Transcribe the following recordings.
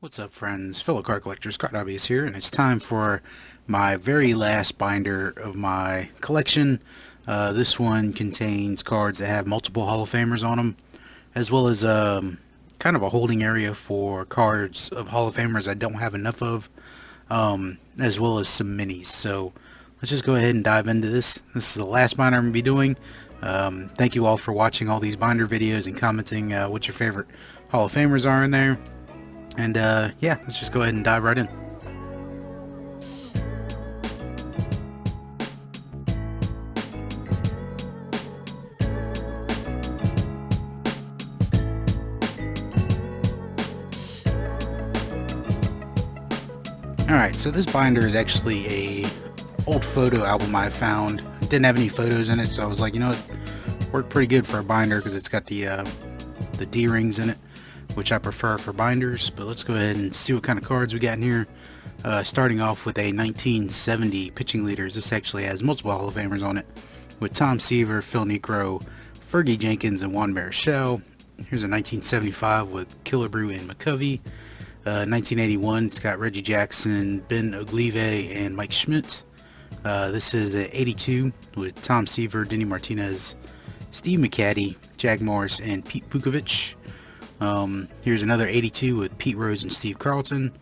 What's up, friends, fellow card collectors? Card Hobbyist here, and it's time for my very last binder of my collection. This one contains cards that have multiple Hall of Famers on them, as well as kind of a holding area for cards of Hall of Famers I don't have enough of, as well as some minis. So let's just go ahead and dive into this. This is the last binder I'm going to be doing. Thank you all for watching all these binder videos and commenting what your favorite Hall of Famers are in there. And yeah, let's just go ahead and dive right in. Alright, so this binder is actually a old photo album I found. It didn't have any photos in it, so I was like, you know, it worked pretty good for a binder because it's got the D-rings in it, which I prefer for binders. But let's go ahead and see what kind of cards we got in here. Starting off with a 1970 pitching leaders. This actually has multiple Hall of Famers on it, with Tom Seaver, Phil Niekro, Fergie Jenkins, and Juan Marichal. Here's a 1975 with Killebrew and McCovey. 1981, it's got Reggie Jackson, Ben Oglive, and Mike Schmidt. This is an 82 with Tom Seaver, Denny Martinez, Steve McCaddy, Jack Morris, and Pete Vukovich. Here's another 82 with Pete Rose and Steve Carlton.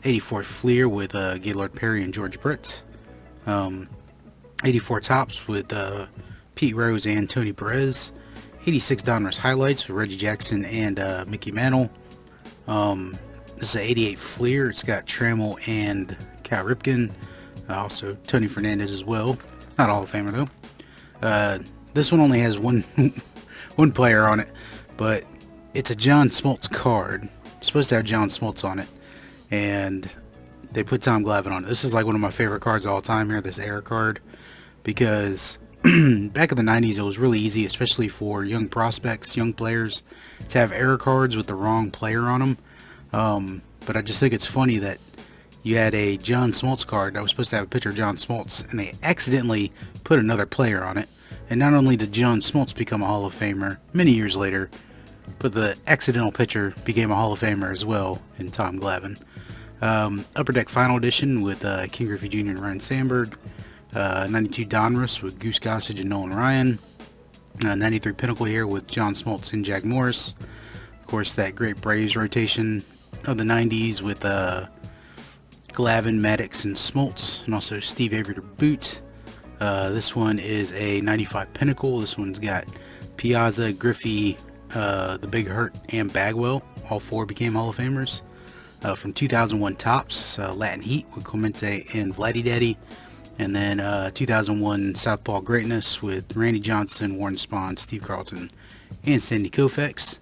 84 Fleer with Gaylord Perry and George Brett. 84 Tops with Pete Rose and Tony Perez. 86 Donruss Highlights with Reggie Jackson and Mickey Mantle. This is an 88 Fleer. It's got Trammell and Cal Ripken. Also Tony Fernandez as well. Not a Hall of Famer though. This one only has one player on it, but it's a John Smoltz card. It's supposed to have John Smoltz on it, and they put Tom Glavine on it. This is like one of my favorite cards of all time here, this era card, because back in the 90s it was really easy, especially for young prospects, young players, to have error cards with the wrong player on them. But I just think it's funny that you had a John Smoltz card that was supposed to have a picture of John Smoltz, and they accidentally put another player on it. And not only did John Smoltz become a Hall of Famer many years later, but the accidental pitcher became a Hall of Famer as well in Tom Glavine. Upper Deck Final Edition with King Griffey Jr. and Ryan Sandberg. 92 Donruss with Goose Gossage and Nolan Ryan. 93 Pinnacle here with John Smoltz and Jack Morris. Of course, that great Braves rotation of the 90s with Glavine, Maddox, and Smoltz, and also Steve Avery to boot. This one is a 95 Pinnacle. This one's got Piazza, Griffey, the Big Hurt, and Bagwell. All four became Hall of Famers. From 2001 Tops, Latin Heat with Clemente and Vladdy Daddy. And then 2001 Southpaw Greatness with Randy Johnson, Warren Spahn, Steve Carlton, and Sandy Koufax.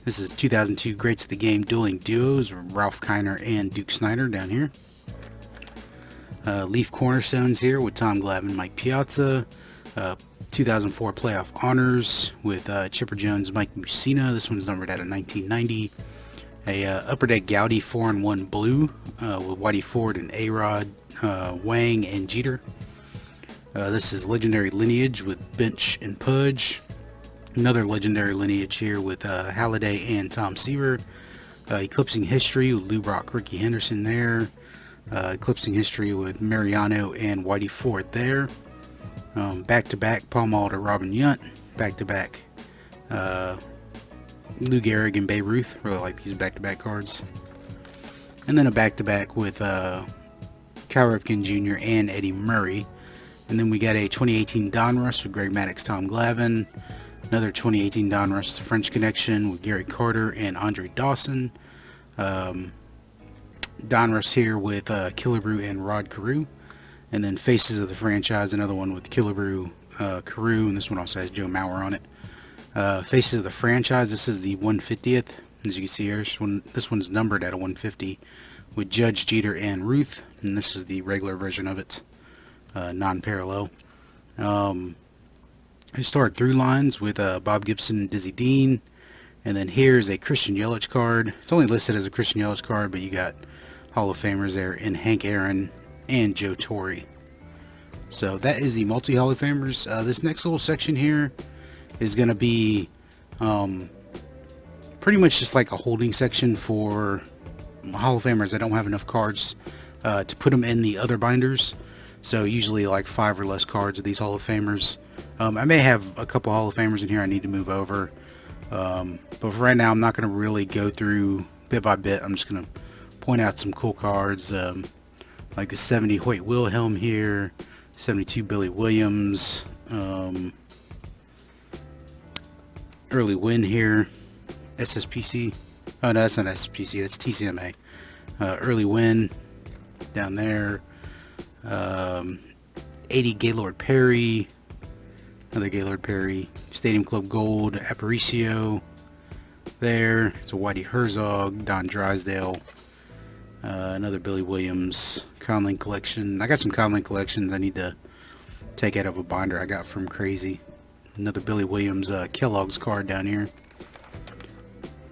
This is 2002 Greats of the Game Dueling Duos with Ralph Kiner and Duke Snider down here. Leaf Cornerstones here with Tom Glavine, Mike Piazza. 2004 Playoff Honors with Chipper Jones, Mike Mussina. This one's numbered out of 1990. A Upper Deck Gaudy 4-in-1 Blue with Whitey Ford and A-Rod, Wang, and Jeter. This is Legendary Lineage with Bench and Pudge. Another Legendary Lineage here with Halladay and Tom Seaver. Eclipsing History with Lou Brock, Ricky Henderson there. Eclipsing History with Mariano and Whitey Ford there. Back-to-back Paul Mall to Robin Yount. Back-to-back Lou Gehrig and Babe Ruth. Really like these back-to-back cards. And then a back-to-back with Cal Ripken Jr. and Eddie Murray. And then we got a 2018 Donruss with Greg Maddux, Tom Glavine. Another 2018 Donruss, The French Connection with Gary Carter and Andre Dawson. Donruss here with Killebrew and Rod Carew. And then Faces of the Franchise, another one with Killebrew, Carew, and this one also has Joe Mauer on it. Faces of the Franchise, this is the 150th. As you can see here, this one's numbered at a 150 with Judge, Jeter, and Ruth. And this is the regular version of it, non-parallel. Historic Through Lines with Bob Gibson and Dizzy Dean. And then here's a Christian Yelich card. It's only listed as a Christian Yelich card, but you got Hall of Famers there in Hank Aaron and Joe Torre. So that is the multi-Hall of Famers. This next little section here is going to be pretty much just like a holding section for Hall of Famers, I don't have enough cards to put them in the other binders. So usually like 5 or less cards of these Hall of Famers. I may have a couple Hall of Famers in here I need to move over. But for right now, I'm not going to really go through bit by bit. I'm just going to point out some cool cards, like the 70 Hoyt Wilhelm here, 72 Billy Williams, early win here, SSPC. Oh no, that's not SSPC, that's TCMA. Early win down there. 80 Gaylord Perry, another Gaylord Perry, Stadium Club Gold, Aparicio. There, it's a Whitey Herzog, Don Drysdale, another Billy Williams, Conley collection. I got some Conley collections I need to take out of a binder I got from Crazy. Another Billy Williams Kellogg's card down here.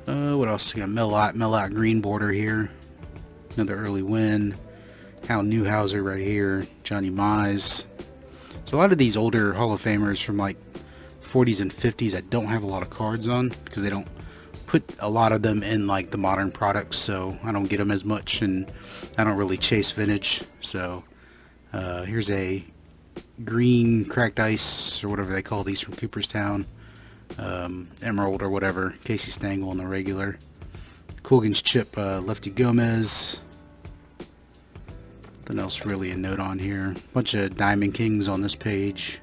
What else? We got Mellott green border here. Another early win. Hal Newhouser right here. Johnny Mize. So a lot of these older Hall of Famers from like 40s and 50s I don't have a lot of cards on because they don't put a lot of them in like the modern products, so I don't get them as much, and I don't really chase vintage. So here's a green cracked ice or whatever they call these from Cooperstown, emerald or whatever, Casey Stengel in the regular. Coolgan's chip, Lefty Gomez. Nothing else really a note on here. Bunch of Diamond Kings on this page.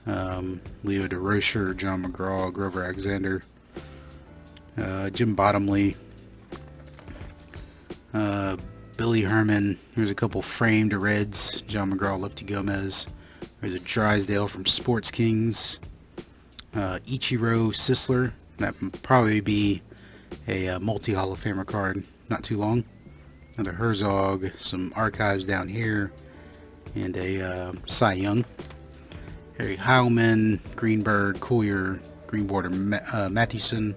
Leo DeRocher, John McGraw, Grover Alexander, Jim Bottomley, Billy Herman. Here's a couple framed Reds, John McGraw, Lefty Gomez. There's a Drysdale from Sports Kings. Ichiro Sisler. That would probably be a multi-Hall of Famer card. Not too long. Another Herzog. Some archives down here. And a Cy Young. Harry Heilman, Greenberg, Coyer, Green border, Mathewson.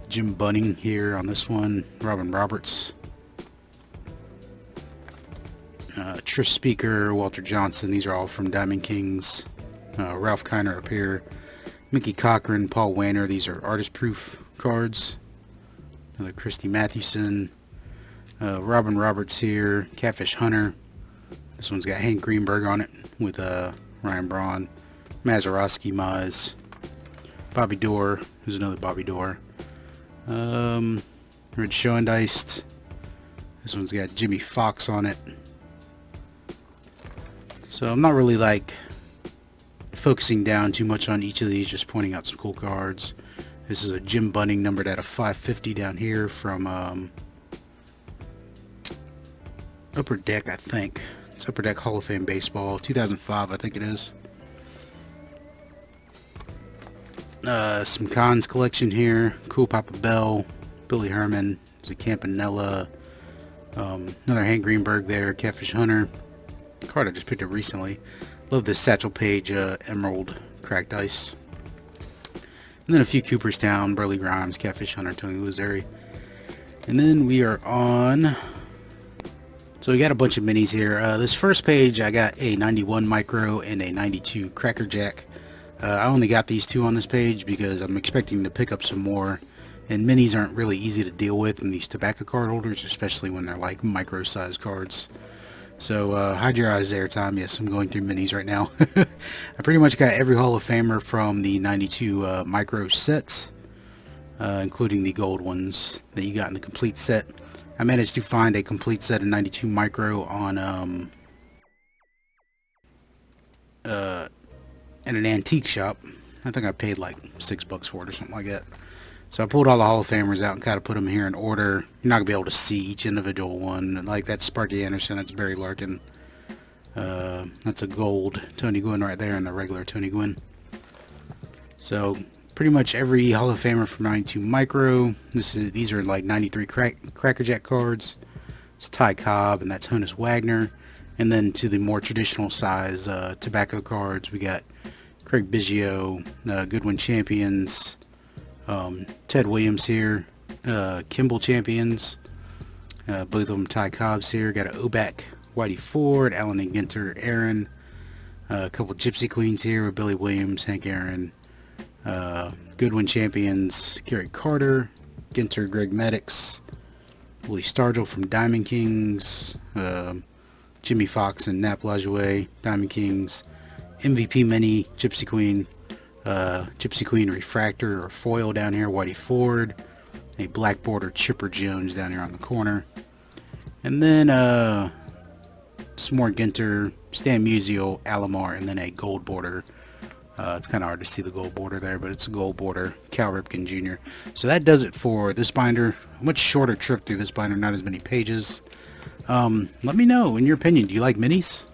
Jim Bunning here on this one. Robin Roberts. Trish Speaker, Walter Johnson. These are all from Diamond Kings. Ralph Kiner up here. Mickey Cochran, Paul Wanner. These are artist proof cards. Another Christy Mathewson. Robin Roberts here. Catfish Hunter. This one's got Hank Greenberg on it with Ryan Braun. Mazeroski Mize. Bobby Dorr. Who's another Bobby Dorr. Red Schoendeist. This one's got Jimmy Fox on it. So I'm not really like focusing down too much on each of these, just pointing out some cool cards. This is a Jim Bunning numbered at a 550 down here from Upper Deck, I think. It's Upper Deck Hall of Fame Baseball, 2005, I think it is. Some Cons collection here. Cool Papa Bell, Billy Herman, there's a Campanella, another Hank Greenberg there, Catfish Hunter. Card I just picked up recently. Love this Satchel Paige Emerald cracked ice. And then a few Cooperstown, Burley Grimes, Catfish Hunter, Tony Lazzari. And then we are on. So we got a bunch of minis here. This first page I got a 91 micro and a 92 Cracker Jack. I only got these two on this page because I'm expecting to pick up some more. And minis aren't really easy to deal with in these tobacco card holders, especially when they're like micro size cards. So hide your eyes there, Tom. Yes, I'm going through minis right now. I pretty much got every Hall of Famer from the 92 micro sets, including the gold ones that you got in the complete set. I managed to find a complete set of 92 micro on at an antique shop. I think I paid like $6 for it or something like that. So I pulled all the Hall of Famers out and kind of put them here in order. You're not going to be able to see each individual one. Like that's Sparky Anderson, that's Barry Larkin. That's a gold Tony Gwynn right there and a regular Tony Gwynn. So pretty much every Hall of Famer from 92 micro. These are like 93 Cracker Jack cards. It's Ty Cobb and that's Honus Wagner. And then to the more traditional size tobacco cards, we got Craig Biggio, Goodwin Champions, Ted Williams here, Kimball Champions, both of them Ty Cobbs here. Got an Oback, Whitey Ford, Allen and Ginter, Aaron, a couple Gypsy Queens here with Billy Williams, Hank Aaron, Goodwin Champions, Gary Carter, Ginter, Greg Maddox, Willie Stargell from Diamond Kings, Jimmy Fox and Nap Lajoie, Diamond Kings, MVP Mini, Gypsy Queen Refractor or Foil down here, Whitey Ford, a black border Chipper Jones down here on the corner, and then some more Ginter, Stan Musial, Alomar, and then a gold border. It's kind of hard to see the gold border there, but it's a gold border, Cal Ripken Jr. So that does it for this binder. A much shorter trip through this binder, not as many pages. Let me know, in your opinion, do you like minis?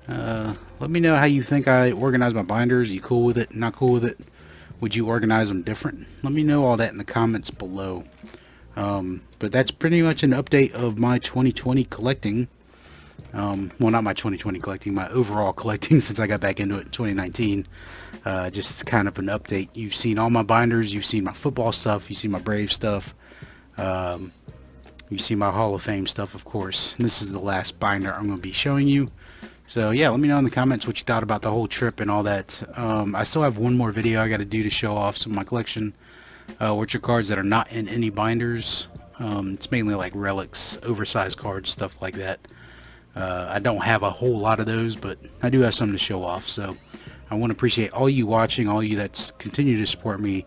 Let me know how you think I organize my binders. Are you cool with it? Not cool with it? Would you organize them different? Let me know all that in the comments below. But that's pretty much an update of my 2020 collecting. Well, not my 2020 collecting, my overall collecting since I got back into it in 2019. Just kind of an update. You've seen all my binders, you've seen my football stuff, you've seen my Brave stuff, you've seen my Hall of Fame stuff, of course. And this is the last binder I'm going to be showing you. So yeah, let me know in the comments what you thought about the whole trip and all that. I still have one more video I got to do to show off some of my collection, which are cards that are not in any binders. It's mainly like relics, oversized cards, stuff like that. I don't have a whole lot of those, but I do have some to show off. So I want to appreciate all you watching, all you that's continue to support me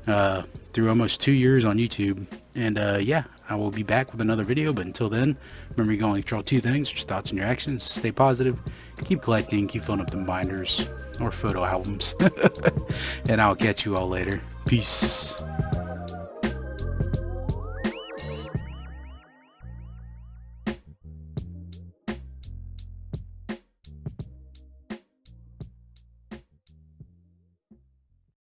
through almost 2 years on YouTube. And yeah, I will be back with another video, but until then, remember you can only control 2 things: your thoughts and your actions. Stay positive, keep collecting, keep filling up them binders or photo albums. And I'll catch you all later. Peace.